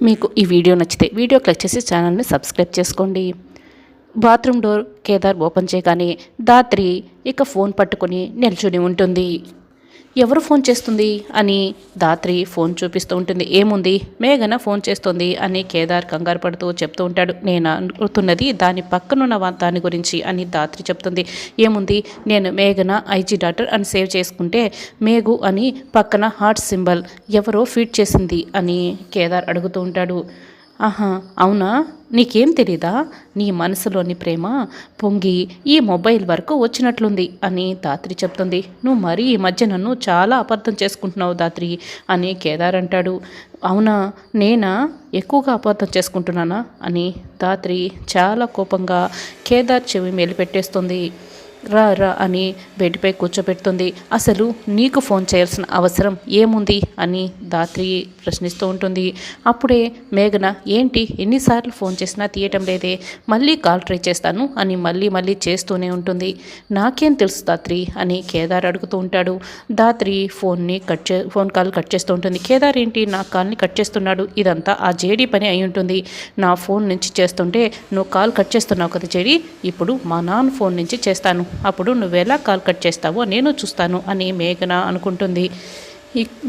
మీకు ఈ వీడియో నచ్చితే వీడియో క్లిక్ చేసి ఛానల్ని సబ్స్క్రైబ్ చేసుకోండి. బాత్రూమ్ డోర్ కేదార్ ఓపెన్ చేయగానే ధాత్రి ఇక ఫోన్ పట్టుకొని నిల్చుని ఉంటుంది. ఎవరు ఫోన్ చేస్తుంది అని ధాత్రి ఫోన్ చూపిస్తూ ఉంటుంది. ఏముంది, మేఘన ఫోన్ చేస్తుంది అని కేదార్ కంగారు పడుతూ చెప్తూ ఉంటాడు. నేను అనుకుంటున్నది దాని పక్కనున్న దాని గురించి అని ధాత్రి చెప్తుంది. ఏముంది, నేను మేఘన ఐజీ డాటర్ అని సేవ్ చేసుకుంటే మేఘు అని పక్కన హార్ట్ సింబల్ ఎవరో ఫీడ్ చేసింది అని కేదార్ అడుగుతూ ఉంటాడు. ఆహా, అవునా, నీకేం తెలీదా, నీ మనసులోని ప్రేమ పొంగి ఈ మొబైల్ వరకు వచ్చినట్లుంది అని ధాత్రి చెప్తుంది. నువ్వు మరీ ఈ మధ్య నన్ను చాలా అపార్థం చేసుకుంటున్నావు ధాత్రి అని కేదార్ అంటాడు. అవునా, నేనా ఎక్కువగా అపార్థం చేసుకుంటున్నానా అని ధాత్రి చాలా కోపంగా కేదార్ చెవి మెలిపెట్టేస్తుంది. రా రా అని బెడ్పై కూర్చోబెడుతుంది. అసలు నీకు ఫోన్ చేయాల్సిన అవసరం ఏముంది అని ధాత్రి ప్రశ్నిస్తూ ఉంటుంది. అప్పుడే మేఘన, ఏంటి ఎన్నిసార్లు ఫోన్ చేసినా తీయటం లేదే, మళ్ళీ కాల్ ట్రై చేస్తాను అని మళ్ళీ చేస్తూనే ఉంటుంది. నాకేం తెలుసు ధాత్రి అని కేదార్ అడుగుతూ ఉంటాడు. ధాత్రి ఫోన్ కాల్ కట్ చేస్తూ ఉంటుంది. కేదార్ ఏంటి నా కాల్ని కట్ చేస్తున్నాడు, ఇదంతా ఆ జేడీ పని అయి ఉంటుంది. నా ఫోన్ నుంచి చేస్తుంటే నువ్వు కాల్ కట్ చేస్తున్నావు కదా జేడీ, ఇప్పుడు మా నాన్న ఫోన్ నుంచి చేస్తాను, అప్పుడు నువ్వెలా కాల్ కట్ చేస్తావో నేను చూస్తాను అని మేఘన అనుకుంటుంది.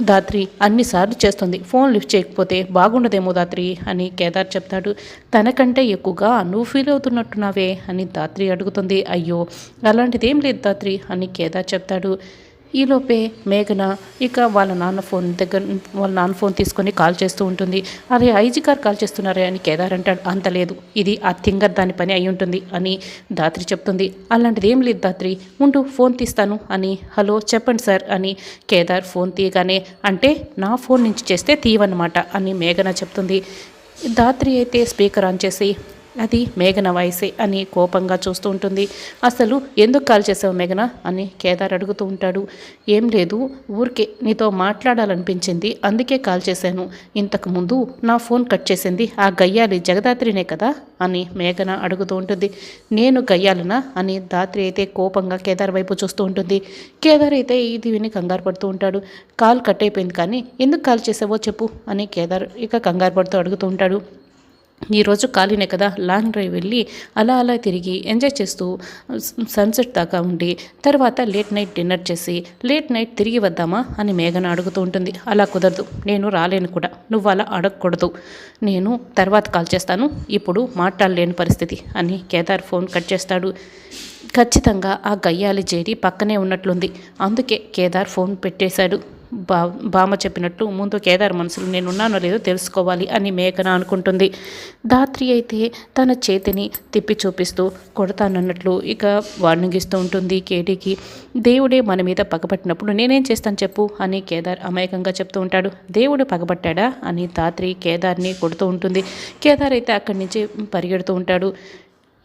ధాత్రి అన్నిసార్లు చేస్తుంది, ఫోన్ లిఫ్ట్ చేయకపోతే బాగుండదేమో ధాత్రి అని కేదార్ చెప్తాడు. తనకంటే ఎక్కువగా నువ్వు ఫీల్ అవుతున్నట్టున్నావే అని ధాత్రి అడుగుతుంది. అయ్యో అలాంటిదేం లేదు ధాత్రి అని కేదార్ చెప్తాడు. ఈలోపే మేఘన ఇక వాళ్ళ నాన్న ఫోన్ తీసుకొని కాల్ చేస్తూ ఉంటుంది. అరే ఐజీ గారు కాల్ చేస్తున్నారే అని కేదార్ అంటాడు. అంత లేదు, ఇది ఆ థింగర్ దాని పని అయి ఉంటుంది అని ధాత్రి చెప్తుంది. అలాంటిది ఏం లేదు ధాత్రి, ముందు ఫోన్ తీస్తాను అని. హలో చెప్పండి సార్ అని కేదార్ ఫోన్ తీయగానే, అంటే నా ఫోన్ నుంచి చేస్తే తీయవన్నమాట అని మేఘన చెప్తుంది. ధాత్రి అయితే స్పీకర్ ఆన్ చేసి అది మేఘన వాయిసే అని కోపంగా చూస్తూ ఉంటుంది. అసలు ఎందుకు కాల్ చేసావు మేఘన అని కేదార్ అడుగుతూ ఉంటాడు. ఏం లేదు, ఊరికే నీతో మాట్లాడాలనిపించింది అందుకే కాల్ చేశాను. ఇంతకుముందు నా ఫోన్ కట్ చేసింది ఆ గయ్యాలి జగదాత్రినే కదా అని మేఘన అడుగుతూ ఉంటుంది. నేను గయ్యాలనా అని ధాత్రి అయితే కోపంగా కేదార్ వైపు చూస్తూ ఉంటుంది. కేదార్ అయితే ఇది విని కంగారు పడుతూ ఉంటాడు. కాల్ కట్ అయిపోయింది కానీ ఎందుకు కాల్ చేసావో చెప్పు అని కేదార్ ఇక కంగారు పడుతూ అడుగుతూ ఉంటాడు. ఈరోజు ఖాళీనే కదా, లాంగ్ డ్రైవ్ వెళ్ళి అలా తిరిగి ఎంజాయ్ చేస్తూ సన్సెట్ దాకా ఉండి తర్వాత లేట్ నైట్ డిన్నర్ చేసి లేట్ నైట్ తిరిగి వద్దామా అని మేఘన అడుగుతూ ఉంటుంది. అలా కుదరదు, నేను రాలేను కూడా, నువ్వు అలా అడగకూడదు, నేను తర్వాత కాల్ చేస్తాను, ఇప్పుడు మాట్లాడలేని పరిస్థితి అని కేదార్ ఫోన్ కట్ చేస్తాడు. ఖచ్చితంగా ఆ గయ్యాలి జేడి పక్కనే ఉన్నట్లుంది, అందుకే కేదార్ ఫోన్ పెట్టేశాడు. బామ్మ చెప్పినట్టు ముందు కేదార్ మనసులో నేనున్నానో లేదో తెలుసుకోవాలి అని మేఘన అనుకుంటుంది. ధాత్రి అయితే తన చేతిని తిప్పి చూపిస్తూ కొడతానన్నట్లు ఇక వార్నింగ్ ఇస్తూ ఉంటుంది కేడీకి. దేవుడే మన మీద పగబట్టినప్పుడు నేనేం చేస్తాను చెప్పు అని కేదార్ అమాయకంగా చెప్తూ ఉంటాడు. దేవుడు పగబట్టాడా అని ధాత్రి కేదార్ని కొడుతూ ఉంటుంది. కేదార్ అయితే అక్కడి నుంచి పరిగెడుతూ ఉంటాడు.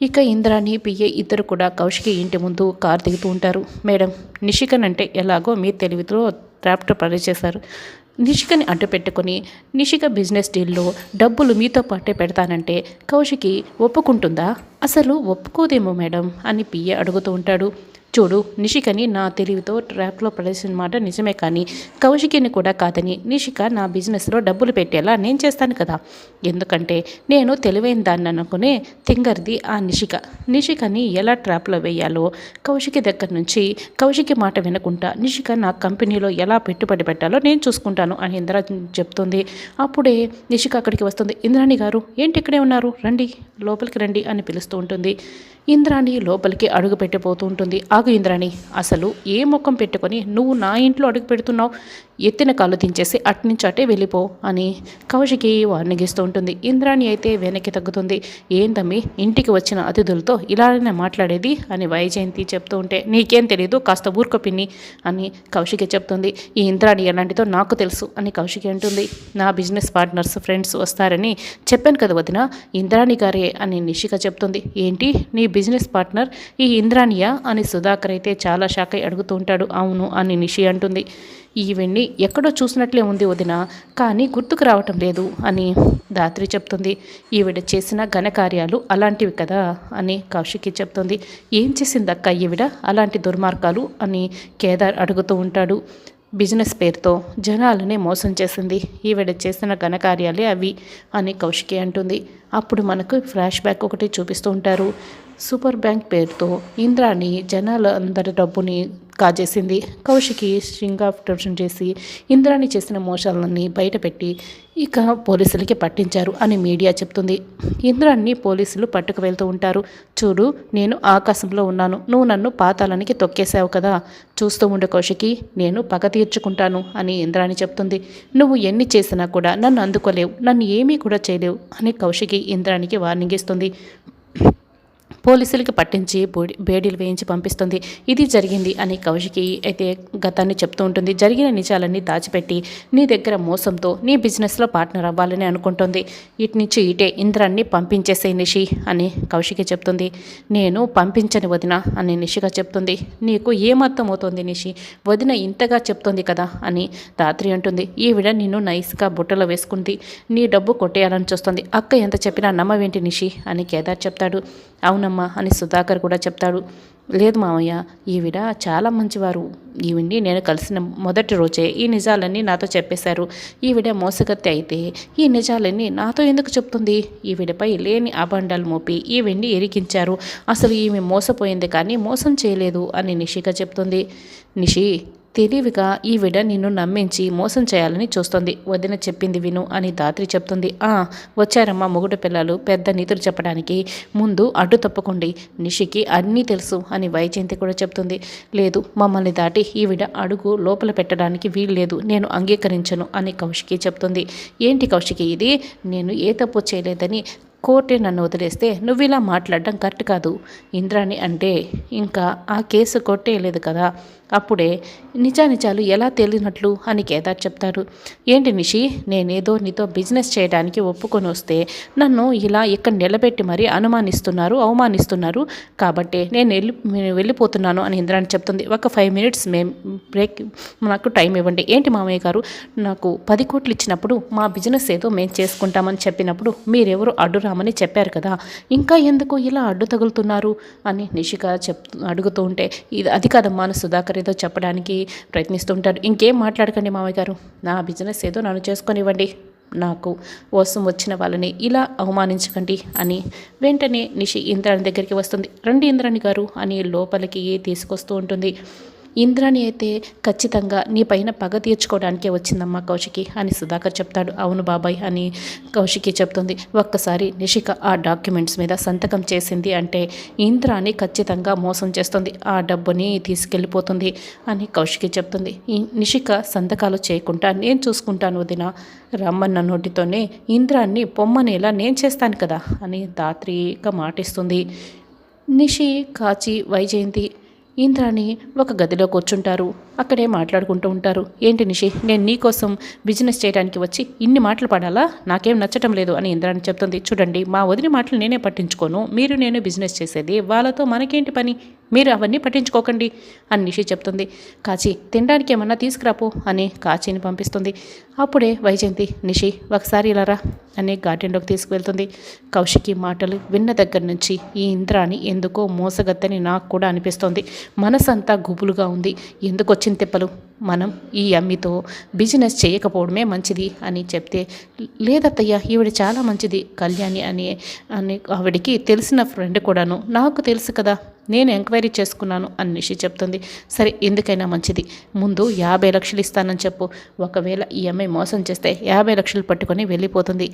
ఇక ఇంద్రాని పిఏ ఇద్దరు కూడా కౌశికి ఇంటి ముందు కారు దిగుతూ ఉంటారు. మేడం, నిషికన్ అంటే ఎలాగో మీ తెలివితో ట్రాప్టర్ పని చేశారు. నిషికని అడ్డు పెట్టుకొని నిషిక బిజినెస్ డీల్లో డబ్బులు మీతో పాటే పెడతానంటే కౌశికి ఒప్పుకుంటుందా? అసలు ఒప్పుకోదేమో మేడం అని పిఏ అడుగుతూ ఉంటాడు. చూడు, నిషికని నా తెలివితో ట్రాప్లో పడేసిన మాట నిజమే, కానీ కౌశికిని కూడా కాదని నిషిక నా బిజినెస్లో డబ్బులు పెట్టేలా నేను చేస్తాను కదా. ఎందుకంటే నేను తెలివైన దాన్ని అనుకునే తింగర్ది ఆ నిషికని ఎలా ట్రాప్లో వేయాలో కౌశికి దగ్గర నుంచి కౌశికి మాట వినకుండా నిషిక నా కంపెనీలో ఎలా పెట్టుబడి పెట్టాలో నేను చూసుకుంటాను అని ఇంద్ర చెప్తుంది. అప్పుడే నిషిక అక్కడికి వస్తుంది. ఇంద్రాణి గారు ఏంటి ఇక్కడే ఉన్నారు, రండి లోపలికి రండి అని పిలుస్తూ ఉంటుంది. ఇంద్రాణి లోపలికి అడుగు పెట్టిపోతూ ఉంటుంది. ఆగు ఇంద్రాణి, అసలు ఏ ముఖం పెట్టుకొని నువ్వు నా ఇంట్లో అడుగు పెడుతున్నావు, ఎత్తిన కాళ్ళు దించేసి అట్నుంచి అటే వెళ్ళిపో అని కౌశికి వార్నింగ్ ఇస్తూ ఉంటుంది. ఇంద్రాణి అయితే వెనక్కి తగ్గుతుంది. ఏందమ్మి ఇంటికి వచ్చిన అతిథులతో ఇలానే మాట్లాడేది అని వైజయంతి చెప్తూ ఉంటే, నీకేం తెలీదు, కాస్త ఊరుకో పిన్ని అని కౌశికి చెప్తుంది. ఈ ఇంద్రాణి ఎలాంటిదో నాకు తెలుసు అని కౌశికి అంటుంది. నా బిజినెస్ పార్ట్నర్స్ ఫ్రెండ్స్ వస్తారని చెప్పాను కదా వదిన, ఇంద్రాణి గారే అని నిషిక చెప్తుంది. ఏంటి నీ బిజినెస్ పార్ట్నర్ ఈ ఇంద్రాణియా అని సుధాకర్ అయితే చాలా షాక్ అయి అడుగుతూ ఉంటాడు. అవును అని నిషి అంటుంది. ఈవెన్ని ఎక్కడో చూసినట్లే ఉంది వదిన, కానీ గుర్తుకు రావటం లేదు అని ధాత్రి చెప్తుంది. ఈవిడ చేసిన ఘనకార్యాలు అలాంటివి కదా అని కౌశికి చెప్తుంది. ఏం చేసిందక్క ఈవిడ అలాంటి దుర్మార్గాలు అని కేదార్ అడుగుతూ ఉంటాడు. బిజినెస్ పేరుతో జనాలని మోసం చేసింది. ఈవిడ చేసిన ఘనకార్యాలే అవి అని కౌశికి అంటుంది. అప్పుడు మనకు ఫ్లాష్ బ్యాక్ ఒకటి చూపిస్తూ ఉంటారు. సూపర్ బ్యాంక్ పేరుతో ఇంద్రాని జనాల అందరి డబ్బుని కాజేసింది. కౌశికి స్ట్రింగ్ ఆఫ్ టెన్షన్ చేసి ఇంద్రాని చేసిన మోసాలన్నీ బయటపెట్టి ఇక పోలీసులకి పట్టించారు అని మీడియా చెప్తుంది. ఇంద్రాన్ని పోలీసులు పట్టుకు వెళ్తూ ఉంటారు. చూడు, నేను ఆకాశంలో ఉన్నాను, నువ్వు నన్ను పాతాళానికి తొక్కేశావు కదా, చూస్తూ ఉండే కౌశికి, నేను పగ తీర్చుకుంటాను అని ఇంద్రాని చెప్తుంది. నువ్వు ఎన్ని చేసినా కూడా నన్ను అందుకోలేవు, నన్ను ఏమీ కూడా చేయలేవు అని కౌశికి ఇంద్రానికి వార్నింగ్ ఇస్తుంది. పోలీసులకి పట్టించి బేడీలు వేయించి పంపిస్తుంది. ఇది జరిగింది అని కౌశికి అయితే గతాన్ని చెప్తూ ఉంటుంది. జరిగిన నిజాలన్నీ దాచిపెట్టి నీ దగ్గర మోసంతో నీ బిజినెస్లో పార్ట్నర్ అవ్వాలని అనుకుంటుంది. ఇటు నుంచి ఇటే ఇంద్రాన్ని పంపించేసే నిషి అని కౌశికి చెప్తుంది. నేను పంపించని వదిన అని నిషిగా చెప్తుంది. నీకు ఏమర్థం అవుతుంది నిషి, వదిన ఇంతగా చెప్తుంది కదా అని రాత్రి అంటుంది. ఈవిడ నిన్ను నైస్గా బుట్టలో వేసుకుంది, నీ డబ్బు కొట్టేయాలని చూస్తుంది, అక్క ఎంత చెప్పినా నమ్మవేంటి నిషి అని కేదార్ చెప్తాడు. అవునమ్మా అని సుధాకర్ కూడా చెప్తాడు. లేదు మామయ్య, ఈవిడ చాలా మంచివారు, ఈవిడ్ని నేను కలిసిన మొదటి రోజే ఈ నిజాలన్నీ నాతో చెప్పేశారు. ఈవిడ మోసగత్తి అయితే ఈ నిజాలన్నీ నాతో ఎందుకు చెప్తుంది? ఈవిడపై లేని అబండాలు మోపి ఈవిడ్ని ఇరికించారు. అసలు ఈమె మోసపోయింది కానీ మోసం చేయలేదు అని నిషిగా చెప్తుంది. నిషి, తెలివిగా ఈవిడ నిన్ను నమ్మించి మోసం చేయాలని చూస్తుంది, వదిన చెప్పింది విను అని దాత్రి చెప్తుంది. వచ్చారమ్మా మొగుడు పిల్లలు పెద్ద నీతులు చెప్పడానికి, ముందు అడ్డు తప్పకండి, నిషికి అన్నీ తెలుసు అని వైజయంతి కూడా చెప్తుంది. లేదు, మమ్మల్ని దాటి ఈవిడ అడుగు లోపల పెట్టడానికి వీల్లేదు, నేను అంగీకరించను అని కౌశికి చెప్తుంది. ఏంటి కౌశికి ఇది, నేను ఏ తప్పు చేయలేదని కోర్టే నన్ను వదిలేస్తే నువ్వు ఇలా మాట్లాడడం కరెక్ట్ కాదు. ఇంద్రాణి అంటే ఇంకా ఆ కేసు కొట్టేయలేదు కదా, అప్పుడే నిజానిజాలు ఎలా తెలియనట్లు అని కేదార్ చెప్తారు. ఏంటి నిషి, నేనేదో నీతో బిజినెస్ చేయడానికి ఒప్పుకొని వస్తే నన్ను ఇలా ఇక్కడ నిలబెట్టి మరీ అనుమానిస్తున్నారు, అవమానిస్తున్నారు, కాబట్టి నేను వెళ్ళిపోతున్నాను అని ఇంద్రాణి చెప్తుంది. ఒక 5 minutes బ్రేక్ నాకు టైం ఇవ్వండి. ఏంటి మామయ్య గారు, నాకు 10 కోట్లు ఇచ్చినప్పుడు మా బిజినెస్ ఏదో మేము చేసుకుంటామని చెప్పినప్పుడు మీరెవరు అడ్డురామని చెప్పారు కదా, ఇంకా ఎందుకు ఇలా అడ్డు తగులుతున్నారు అని నిషిక అడుగుతూ ఉంటే, అది కాదమ్మా అని సుధాకర్ ఏదో చెప్పడానికి ప్రయత్నిస్తుంటారు. ఇంకేం మాట్లాడకండి మామయ్య గారు, నా బిజినెస్ ఏదో నన్ను చేసుకొనివ్వండి, నాకు కోసం వచ్చిన వాళ్ళని ఇలా అవమానించకండి అని వెంటనే నిషి ఇంద్రాణి దగ్గరికి వస్తుంది. రండి ఇంద్రాణి గారు అని లోపలికి తీసుకొస్తూ ఉంటుంది. ఇంద్రాణి అయితే ఖచ్చితంగా నీ పైన పగ తీర్చుకోవడానికే వచ్చిందమ్మా కౌశికి అని సుధాకర్ చెప్తాడు. అవును బాబాయ్ అని కౌశికి చెప్తుంది. ఒక్కసారి నిషిక ఆ డాక్యుమెంట్స్ మీద సంతకం చేసింది అంటే ఇంద్రాణి ఖచ్చితంగా మోసం చేస్తుంది, ఆ డబ్బుని తీసుకెళ్ళిపోతుంది అని కౌశికి చెప్తుంది. నిషిక సంతకాలు చేయకుండా నేను చూసుకుంటాను వదిన, రమ్మన్న నోటితోనే ఇంద్రాన్ని పొమ్మనేలా నేను చేస్తాను కదా అని దాత్రిగా మాటిస్తుంది. నిషి, కాచి, వైజయంతి ఇంద్రాని ఒక గదిలో కూర్చుంటారు. అక్కడే మాట్లాడుకుంటూ ఉంటారు. ఏంటి నిషి, నేను నీకోసం బిజినెస్ చేయడానికి వచ్చి ఇన్ని మాటలు పడాలా, నాకేం నచ్చటం లేదు అని ఇంద్రాని చెప్తుంది. చూడండి, మా వదిన మాటలు నేనే పట్టించుకోను, మీరు నేను బిజినెస్ చేసేది, వాళ్ళతో మనకేంటి పని, మీరు అవన్నీ పట్టించుకోకండి అని నిషి చెప్తుంది. కాచి, తినడానికి ఏమన్నా తీసుకురాపో అని కాచిని పంపిస్తుంది. అప్పుడే వైజయంతి, నిషి ఒకసారి ఇలా రా అని గార్డెన్లోకి తీసుకువెళ్తుంది. కౌశికి మాటలు విన్న దగ్గర నుంచి ఈ ఇంద్రాని ఎందుకో మోసగత్తని నాకు కూడా అనిపిస్తోంది, మనసంతా గుబులుగా ఉంది, ఎందుకు వచ్చిన తిప్పలు, మనం ఈ అమ్మితో బిజినెస్ చేయకపోవడమే మంచిది అని చెప్తే, లేదత్తయ్య ఈవిడ చాలా మంచిది, కళ్యాణి అని ఆవిడికి తెలిసిన ఫ్రెండ్ కూడాను, నాకు తెలుసు కదా, నేను ఎంక్వైరీ చేసుకున్నాను అని నిషి చెప్తుంది. సరే, ఎందుకైనా మంచిది, ముందు 50 లక్షలు ఇస్తానని చెప్పు, ఒకవేళ ఈ అమ్మాయి మోసం చేస్తే 50 లక్షలు పట్టుకొని వెళ్ళిపోతుంది,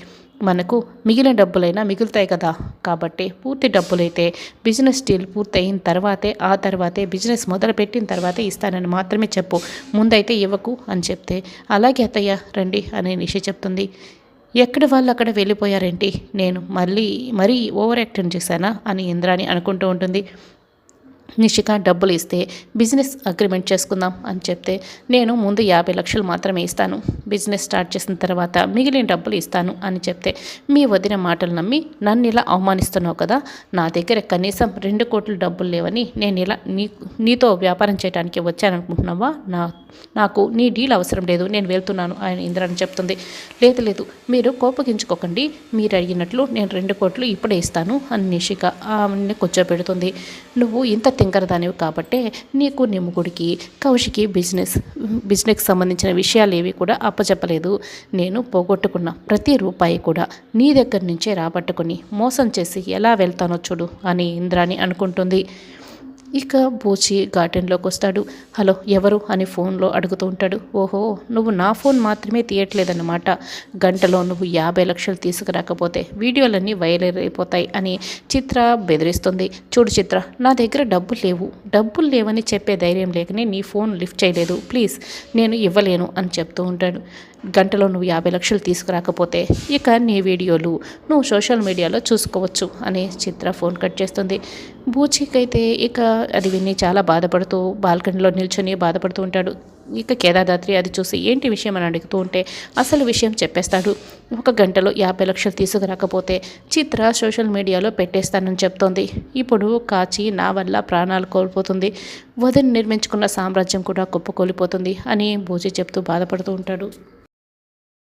మనకు మిగిలిన డబ్బులైనా మిగులుతాయి కదా, కాబట్టి పూర్తి డబ్బులైతే బిజినెస్ డీల్ పూర్తయిన తర్వాతే, ఆ తర్వాతే బిజినెస్ మొదలుపెట్టిన తర్వాతే ఇస్తానని మాత్రమే చెప్పు, ముందైతే ఇవ్వకు అని చెప్తే, అలాగే అత్తయ్య రండి అని నిషి చెప్తుంది. ఎక్కడి వాళ్ళు అక్కడ వెళ్ళిపోయారేంటి, నేను మరీ ఓవర్ యాక్టింగ్ చేశానా అని ఇంద్రాని అనుకుంటూ ఉంటుంది. నిషిక డబ్బులు ఇస్తే బిజినెస్ అగ్రిమెంట్ చేసుకుందాం అని చెప్తే, నేను ముందు 50 లక్షలు మాత్రమే ఇస్తాను, బిజినెస్ స్టార్ట్ చేసిన తర్వాత మిగిలిన డబ్బులు ఇస్తాను అని చెప్తే, మీ వదిన మాటలు నమ్మి నన్ను ఇలా అవమానిస్తున్నావు కదా, నా దగ్గర కనీసం 2 కోట్ల డబ్బులు లేవని నేను ఇలా నీతో వ్యాపారం చేయడానికి వచ్చాననుకుంటున్నావా, నా నాకు నీ డీల్ అవసరం లేదు, నేను వెళ్తున్నాను అని ఇంద్రాణి చెప్తుంది. లేదు లేదు, మీరు కోపగించుకోకండి, మీరు అడిగినట్లు నేను 2 కోట్లు ఇప్పుడే ఇస్తాను అని నిషిక ఆమెని కూర్చోబెడుతుంది. నువ్వు ఇంత తింకరదానివి కాబట్టే నీకు నిమ్ముగుడికి కౌశికి బిజినెస్కి సంబంధించిన విషయాలు ఏవి కూడా అప్పచెప్పలేదు. నేను పోగొట్టుకున్న ప్రతి రూపాయి కూడా నీ దగ్గర నుంచే రాబట్టుకుని మోసం చేసి ఎలా వెళ్తానో చూడు అని ఇంద్రాణి అనుకుంటుంది. ఇక బూచి గార్డెన్లోకి వస్తాడు. హలో ఎవరు అని ఫోన్లో అడుగుతూ ఉంటాడు. ఓహో, నువ్వు నా ఫోన్ మాత్రమే తీయట్లేదన్నమాట. గంటలో నువ్వు 50 లక్షలు తీసుకురాకపోతే వీడియోలన్నీ వైరల్ అయిపోతాయి అని చిత్ర బెదిరిస్తుంది. చూడు చిత్ర, నా దగ్గర డబ్బులు లేవని చెప్పే ధైర్యం లేకనే నీ ఫోన్ లిఫ్ట్ చేయలేదు. ప్లీజ్, నేను ఇవ్వలేను అని చెప్తూ ఉంటాడు. గంటలో నువ్వు 50 లక్షలు తీసుకురాకపోతే ఇక నీ వీడియోలు నువ్వు సోషల్ మీడియాలో చూసుకోవచ్చు అని చిత్ర ఫోన్ కట్ చేస్తుంది. బూచికైతే ఇక అది విని చాలా బాధపడుతూ బాల్కనీలో నిల్చొని బాధపడుతూ ఉంటాడు. ఇక కేదాదాత్రి అది చూసి ఏంటి విషయం అని అడుగుతూ ఉంటే అసలు విషయం చెప్పేస్తాడు. 1 గంటలో 50 లక్షలు తీసుకురాకపోతే చిత్ర సోషల్ మీడియాలో పెట్టేస్తానని చెప్తోంది. ఇప్పుడు కాచి నా వల్ల ప్రాణాలు కోల్పోతుంది, వదిన నిర్మించుకున్న సామ్రాజ్యం కూడా కుప్పకూలిపోతుంది అని బూచి చెప్తూ బాధపడుతూ ఉంటాడు.